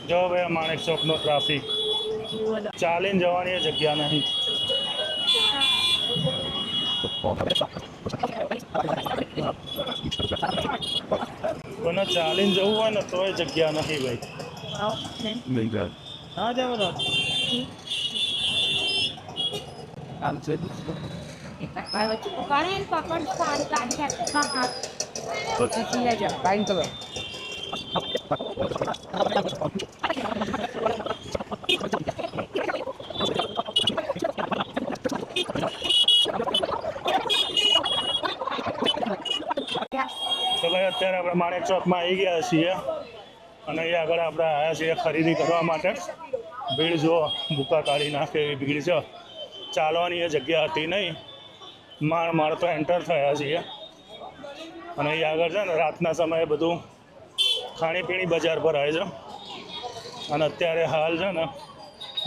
જો ભાઈ માણેક ચોકનો ટ્રાફિક ચાલીને જવાની જગ્યા નહીં. કોઈને ચાલીને જવું હોય ને તોય જગ્યા નથી ભાઈ. હા જાવ તો ભાઈ અત્યારે આપણે માણેક ચોકમાં આવી ગયા છીએ અને અહીંયા આગળ આપણે આવ્યા છીએ ખરીદી કરવા માટે. ભીડ જો ભૂકા કાઢી નાખે એવી ભીડ છે. ચાલવાની એ જગ્યા હતી નહીં. માળ તો એન્ટર થયા છીએ અને અહીંયા આગળ છે ને રાતના સમયે બધું ખાણીપીણી બજાર ભરાય છે. અને અત્યારે હાલ છે ને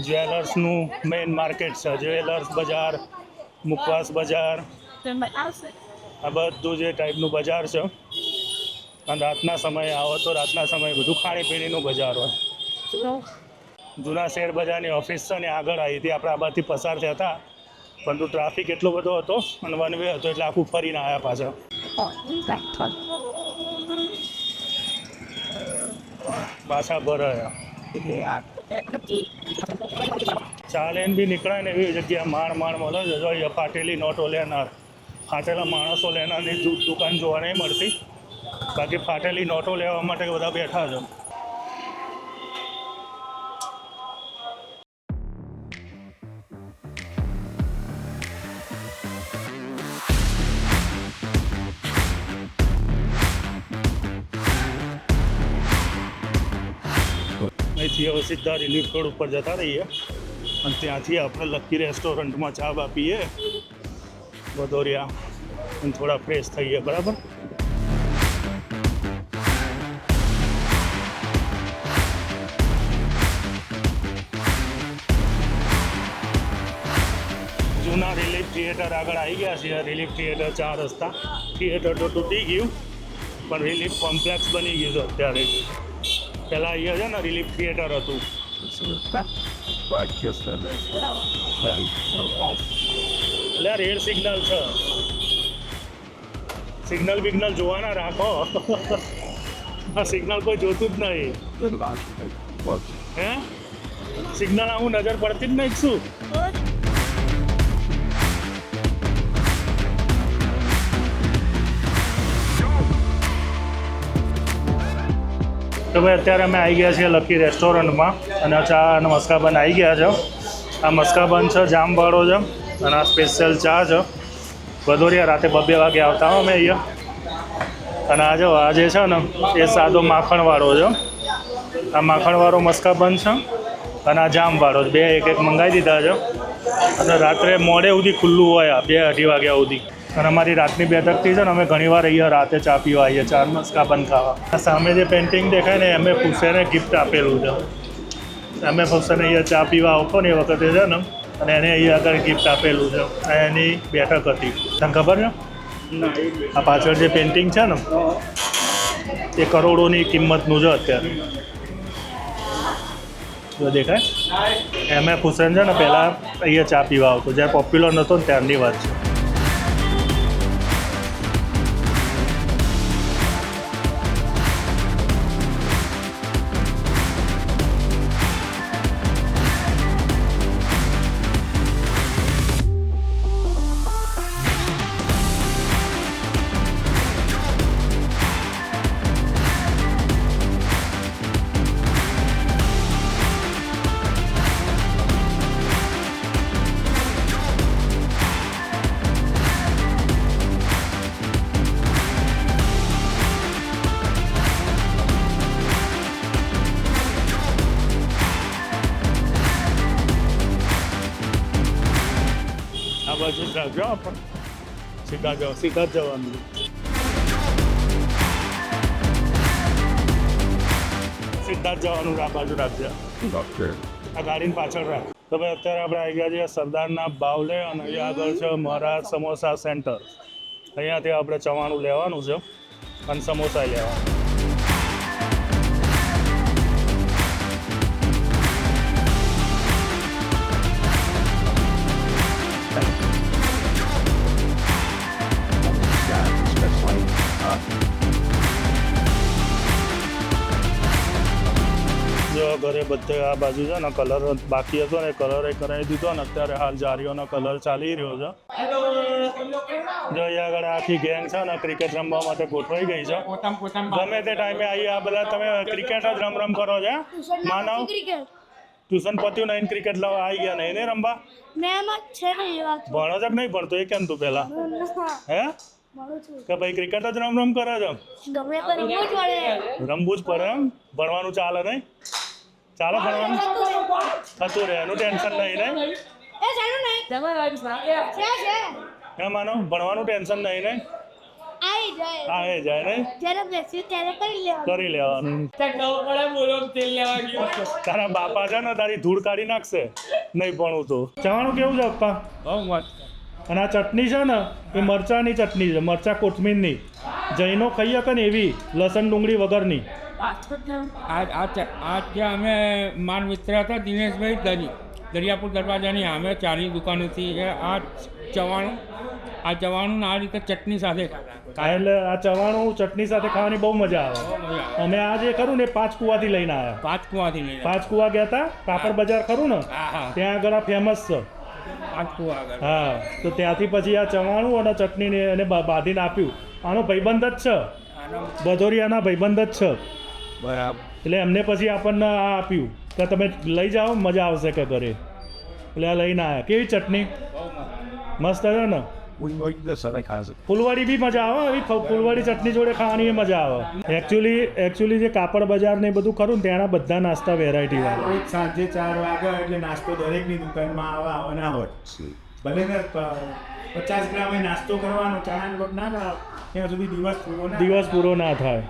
જ્વેલર્સનું મેઇન માર્કેટ છે. જ્વેલર્સ બજાર, મુખવાસ બજાર, આ બધું જે ટાઈપનું બજાર છે. અને રાતના સમયે આવો તો રાતના સમયે બધું ખાણીપીણીનું બજાર હોય. જૂના શેર બજારની ઓફિસ છે ને આગળ આવી હતી. આપણે આ બાજુથી પસાર થયા હતા પરંતુ ટ્રાફિક એટલો બધો હતો અને વન વે હતો એટલે આખું ફરીને આવ્યા પાછા. પાછા ભરાયા ચાલે બી નીકળાય ને એવી જગ્યા માણ મળે છે. જો ફાટેલી નોટો લેનાર, ફાટેલા માણસો લેનારની દુકાન જોવા નહીં મળતી. બાકી ફાટેલી નોટો લેવા માટે બધા બેઠા છે. અહીંથી હવે સીધા રિલીફ રોડ ઉપર જતા રહીએ અને ત્યાંથી આપણે લકી રેસ્ટોરન્ટમાં ચા બા પીએ વધોરિયા અને થોડા ફ્રેશ થઈએ. બરાબર. જૂના રિલીફ થિયેટર આગળ આવી ગયા છે. રિલીફ થિયેટર 4 રસ્તા. થિયેટર તો તૂટી ગયું પણ રિલીફ કોમ્પ્લેક્સ બની ગયું છે અત્યારે. પહેલાં અહીંયા છે ને રિલીફ થિયેટર હતું. એટલે રેડ સિગ્નલ છે. સિગ્નલ બિગ્નલ જોવાના રાખો. આ સિગ્નલ કોઈ જોતું જ નહીં. હે સિગ્નલ આવું નજર પડતી જ નહીં શું? તો ભાઈ અત્યારે અમે આવી ગયા છીએ લકી રેસ્ટોરન્ટમાં અને ચા અને મસ્કાબન આવી ગયા છે. આ મસ્કાબન છે, જામવાળો છે અને આ સ્પેશિયલ ચા છે. વધોરિયા રાતે 2 વાગે આવતા હો અમે અહીંયા. અને આજે છે ને એ સાદો માખણવાળો છે. આ માખણવાળો મસ્કાબન છે અને આ જામવાળો 2 એક મંગાવી દીધા છે. અને રાત્રે મોડે સુધી ખુલ્લું હોય 2-2:30 વાગ્યા સુધી. અને અમારી રાતની બેઠકથી છે ને અમે ઘણીવાર અહીંયા રાતે ચા પીવા આવીએ, ચાર મસ્કાબન ખાવા. આ સામે જે પેઇન્ટિંગ દેખાય ને એમ ફુસેને ગિફ્ટ આપેલું છે. અમે ફુસેને અહીંયા ચા પીવા આવતો ને એ વખતે છે ને અને એને અહીંયા આગળ ગિફ્ટ આપેલું છે. એની બેઠક હતી. તને ખબર છે? આ પાછળ જે પેઇન્ટિંગ છે ને એ કરોડોની કિંમતનું છે અત્યારે. જો દેખાય એમ ફુસેન છે ને પહેલાં અહીંયા ચા પીવા આવતો જ્યારે પોપ્યુલર નહોતો ને ત્યારની વાત છે. બાજુ રાખજો આપણે સીધા જ જવાનું. સીધા જ જવાનું આ બાજુ રાખજો. આ ગાડીની પાછળ રાખ. તો ભાઈ અત્યારે આપણે આવી ગયા છીએ સરદારના બાવલે અને અહીંયા આગળ છે મહારાજ સમોસા સેન્ટર. અહીંયાથી આપણે ચવાણું લેવાનું છે અને સમોસા લેવાનું. જો ઘરે બધે આ બાજુ છે ને કલર બાકી હતો ને કલર કરાવી દીધો ને અત્યારે હાલ જારીઓનો કલર ચાલી રહ્યો છે. જો અહીંયા આગળ આખી ગેંગ છે ને ક્રિકેટ રમવા માટે ગોઠવાઈ ગઈ છે. ગમે તે ટાઈમે આવી આ બધા તમે ક્રિકેટ જ રમ કરો છો માનવ? ટ્યુશન પત્યું નહીં ક્રિકેટ લાવવા આવી ગયા નહીં ને રમવા? ભણો છે કે નહીં ભણતો એ કેમ તું પેલા હે કે ભાઈ ક્રિકેટ જ રમ કરે છે? રમવું જ પડે એમ? ભણવાનું ચાલે નહીં? ચાલો ભણવાનું થતું રહે એનું ટેન્શન નહીં ને? હે માનો ભણવાનું ટેન્શન નહીં ને? આવે જાય ને કરી લેવાનું. તારા બાપા છે ને તારી ધૂળ કાઢી નાખશે નહીં ભણવું તો. જવાનું કેવું છે પપ્પા? બહુ મસ્ત. અને આ ચટણી છે ને એ મરચાંની ચટણી છે, મરચાં કોથમીરની. જૈનો ખાઈ શકે ને એવી લસણ ડુંગળી વગરની. આજે અમે માન મિત્ર હતા દિનેશભાઈ દરિયાપુર દરવાજાની અમે ચાની દુકાનોથી આ ચવાણું આ રીતે ચટણી સાથે એટલે આ ચવાણું ચટણી સાથે ખાવાની બહુ મજા આવે. અમે આ જે ખરું ને 5 કુવાથી લઈને આવ્યા. 5 કુવાથી લઈને 5 કુવા ગયા હતા કાપડ બજાર ખરું ને ત્યાં આગળ આ ફેમસ છે. 5 કુવા આગળ હા તો ત્યાંથી પછી આ ચવાણું અને ચટણીને એને બાંધીને આપ્યું. આનો ભાઈબંધ જ છે, ભદોરિયાના ભાઈબંધ જ છે. બરાબર. એટલે એમને પછી આપણને આ આપ્યું કે તમે લઈ જાઓ મજા આવશે કે ઘરે. એટલે આ લઈને આવ્યા. કેવી ચટણી? મસ્ત છે ને? ફૂલવાડી બી મજા આવે. એવી ફૂલવાડી ચટણી જોડે ખાવાની મજા આવે. એકચ્યુઅલી જે કાપડ બજાર ને બધું ખરું ને ત્યાંના બધા નાસ્તા વેરાયટી વાળા. સાંજે 4 વાગે એટલે નાસ્તો દરેકની દુકાનમાં આવવાના હોય. ભલે ને 50 ગ્રામે નાસ્તો કરવાનો, ચાના લોટ ના ખાવ ત્યાં સુધી દિવસ પૂરો ના થાય.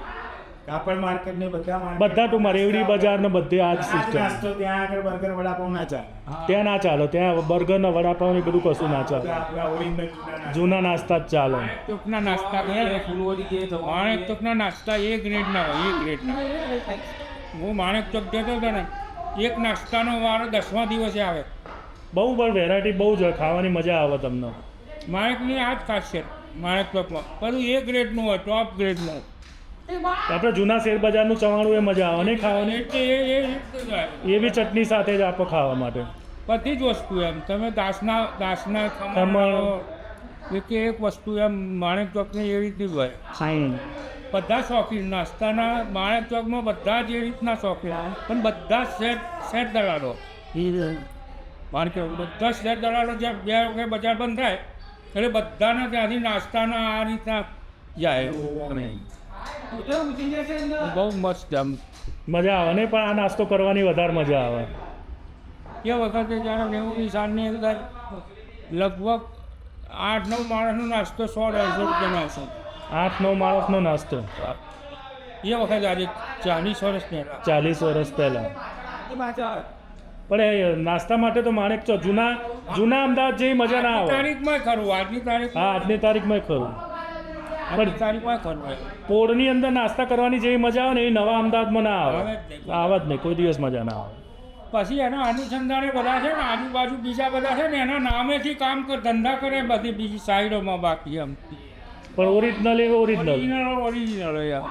કાપડ માર્કેટ ને બધા ટુંકમાં રેવડી બજાર ને બધે આ જ સિસ્ટમ. નાસ્તો ત્યાં આગળ બર્ગર વડાપાઉં ના ચાલે. ત્યાં ના ચાલે. ત્યાં બર્ગર ને વડાપાઉં ને બધું કશું ના ચાલે. આપણા ઓરિજિનલ જૂના નાસ્તા જ ચાલે. ચોકના નાસ્તા માણેક ચોકના નાસ્તા એ ગ્રેડના હોય, એ ગ્રેડના. હું માણેક ચોક જતો હતો ને એક નાસ્તાનો વારો 10મા દિવસે આવે. બહુ પણ વેરાયટી બહુ જ હોય, ખાવાની મજા આવે તમને. માણેકની આ જ ખાસિયત માણેક ચોકમાં બધું એ ગ્રેડનું હોય, ટોપ ગ્રેડનું. આપણે જૂના શેર બજારનું ચવાણું એ મજા આવે નહીં ખાવાની? એ બી ચટણી સાથે જ આપો ખાવા માટે. બધી જ વસ્તુ એમ તમે દાસના ખમણ એક વસ્તુ એમ માણેક ચોકની એ રીતની જ હોય. બધા શોખીન નાસ્તાના માણેક ચોકમાં બધા જ એ રીતના શોખીન, પણ બધા સેટ દલાલો માર્કેટ બધા સેટ દલાલો જ્યાં 2 વખત બજાર બંધ થાય એટલે બધાના ત્યાંથી નાસ્તાના આ રીતના જાય. બહુ મસ્ત આમ મજા આવે નહીં? પણ આ નાસ્તો કરવાની વધારે મજા આવે. એ વખતે જ્યારે 90ની સાલની અંદર લગભગ 8-9 માણસનો નાસ્તો 100-150 રૂપિયાનો આવશે. 8-9 માણસનો નાસ્તો એ વખતે આજે 40 વર્ષ પહેલાં. 40 વર્ષ પહેલાં. પણ એ નાસ્તા માટે તો માણેક ચોક જૂના અમદાવાદ જેવી મજા ના આવે. તારીખમાં ખરું આજની તારીખ. હા આજની તારીખમાં ખરું. પણ તારીખમાં ખરું પોળની અંદર નાસ્તા કરવાની જેવી મજા આવે ને એ નવા અમદાવાદમાં ના આવે. આવે જ નહીં, કોઈ દિવસ મજા ના આવે. પછી એના અનુસંધાને બધા છે ને આજુબાજુ બીજા બધા છે ને એના નામેથી કામ ધંધા કરે બધી બીજી સાઈડોમાં બાકી એમ. પણ ઓરિજિનલ ઓરિજિનલ યાર.